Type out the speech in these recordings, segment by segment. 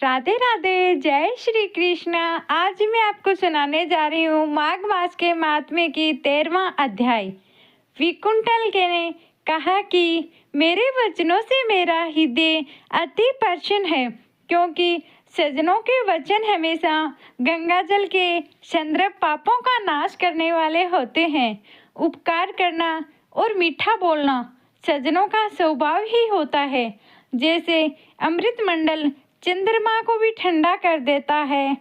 राधे राधे, जय श्री कृष्ण। आज मैं आपको सुनाने जा रही हूँ माघ मास के महात्म्य की 13वां अध्याय। विकुंठल के ने कहा कि मेरे वचनों से मेरा हृदय अति प्रसन्न है, क्योंकि सज्जनों के वचन हमेशा गंगा जल के संद्रव पापों का नाश करने वाले होते हैं। उपकार करना और मीठा बोलना सज्जनों का स्वभाव ही होता है। जैसे अमृत मंडल चंद्रमा को भी ठंडा कर देता है।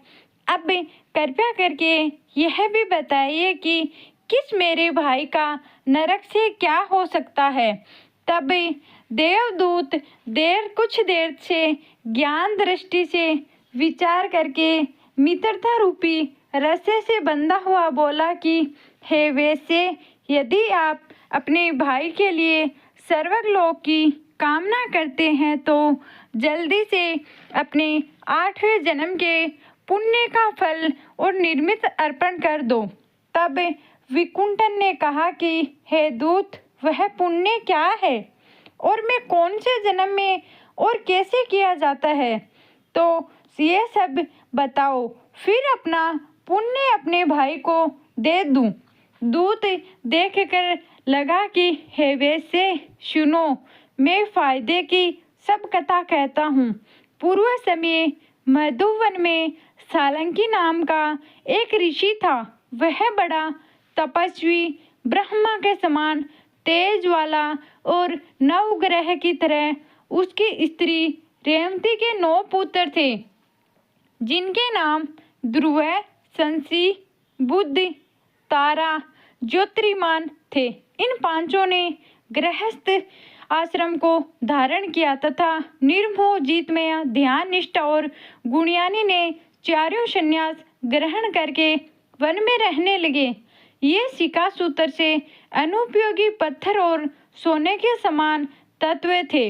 अब कृपया करके यह भी बताइए कि किस मेरे भाई का नरक से क्या हो सकता है। तब देवदूत कुछ देर से ज्ञान दृष्टि से विचार करके मित्रता रूपी रस्से से बंधा हुआ बोला कि हे वैश्य, यदि आप अपने भाई के लिए सर्वलोक की कामना करते हैं तो जल्दी से अपने 8वें जन्म के पुण्य का फल और निर्मित अर्पण कर दो। तब विकुंठन ने कहा कि हे दूत, वह पुण्य क्या है और मैं कौन से जन्म में और कैसे किया जाता है, तो ये सब बताओ, फिर अपना पुण्य अपने भाई को दे दूं। दूत देखकर लगा कि हे वैश्य, सुनो, मैं फायदे की सब कथा कहता हूँ। पूर्व समय मधुवन में सालंकी नाम का एक ऋषि था। वह बड़ा तपस्वी, ब्रह्मा के समान तेज वाला और नवग्रह की तरह उसकी स्त्री रेवती के 9 पुत्र थे, जिनके नाम ध्रुव, संसी, बुध, तारा, ज्योतिर्मान थे। इन पांचों ने गृहस्थ आश्रम को धारण किया तथा निर्मोह जितमय ध्यान निष्ठा और गुणयानी ने चारों संन्यास ग्रहण करके वन में रहने लगे। ये शिखा सूत्र से अनुपयोगी पत्थर और सोने के समान तत्व थे।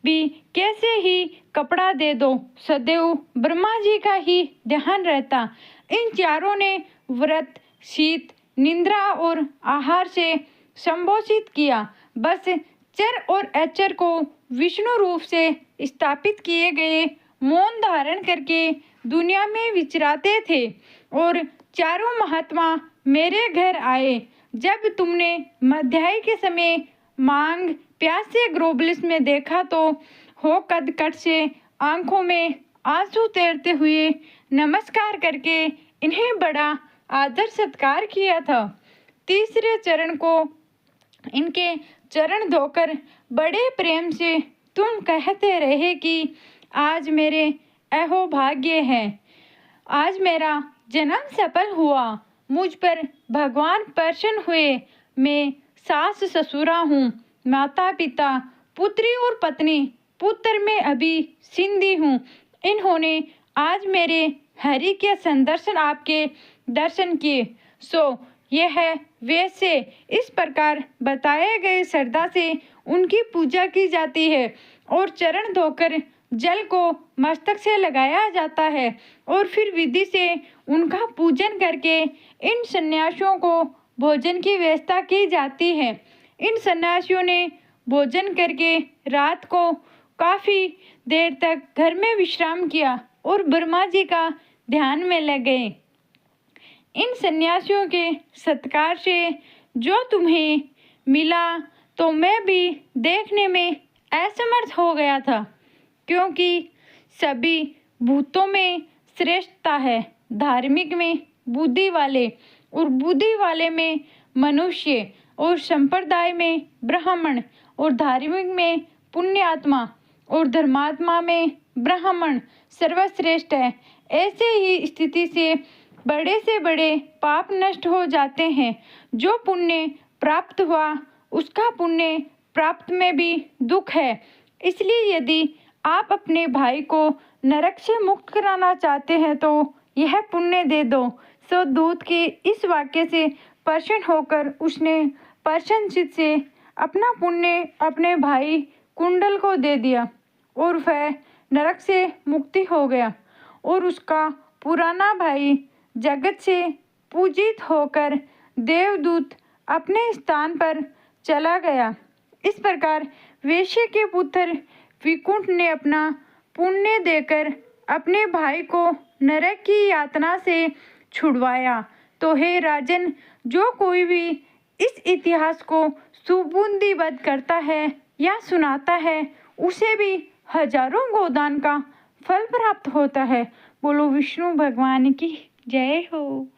भी कैसे ही कपड़ा दे दो, सदैव ब्रह्मा जी का ही ध्यान रहता। इन चारों ने व्रत, शीत, निद्रा और आहार से संबोधित किया। बस चर और अचर को विष्णु रूप से स्थापित किए गए मौन धारण करके दुनिया में विचराते थे। और चारों महात्मा मेरे घर आए। जब तुमने मध्याह्न के समय मांग प्यास से ग्रोबलिस में देखा तो हो कद कट से आंखों में आंसू तैरते हुए नमस्कार करके इन्हें बड़ा आदर सत्कार किया था। तीसरे चरण को इनके चरण धोकर बड़े प्रेम से तुम कहते रहे कि आज मेरे अहो भाग्य है, आज मेरा जन्म सफल हुआ, मुझ पर भगवान प्रसन्न हुए। मैं सास ससुरा हूँ, माता पिता, पुत्री और पत्नी, पुत्र में अभी सिंधी हूँ। इन्होंने आज मेरे हरि के संदर्शन आपके दर्शन किए, सो यह वैसे इस प्रकार बताए गए श्रद्धा से उनकी पूजा की जाती है और चरण धोकर जल को मस्तक से लगाया जाता है और फिर विधि से उनका पूजन करके इन सन्यासियों को भोजन की व्यवस्था की जाती है। इन सन्यासियों ने भोजन करके रात को काफ़ी देर तक घर में विश्राम किया और ब्रह्मा जी का ध्यान में लग गए। इन सन्यासियों के सत्कार से जो तुम्हें मिला तो मैं भी देखने में असमर्थ हो गया था, क्योंकि सभी भूतों में श्रेष्ठता है। धार्मिक में बुद्धि वाले और बुद्धि वाले में मनुष्य और संप्रदाय में ब्राह्मण और धार्मिक में पुण्यात्मा और धर्मात्मा में ब्राह्मण सर्वश्रेष्ठ है। ऐसे ही स्थिति से बड़े पाप नष्ट हो जाते हैं। जो पुण्य प्राप्त हुआ उसका पुण्य प्राप्त में भी दुख है। इसलिए यदि आप अपने भाई को नरक से मुक्त कराना चाहते हैं तो यह पुण्य दे दो। सो दूत के इस वाक्य से प्रसन्न होकर उसने प्रसन्नचित्त से अपना पुण्य अपने भाई कुंडल को दे दिया और वह नरक से मुक्ति हो गया और उसका पुराना भाई जगत से पूजित होकर देवदूत अपने स्थान पर चला गया। इस प्रकार वैश्य के पुत्र विकुंठ ने अपना पुण्य देकर अपने भाई को नरक की यातना से छुड़वाया। तो हे राजन, जो कोई भी इस इतिहास को सुबुंदीबद्ध करता है या सुनाता है, उसे भी हजारों गोदान का फल प्राप्त होता है। बोलो विष्णु भगवान की जय हो।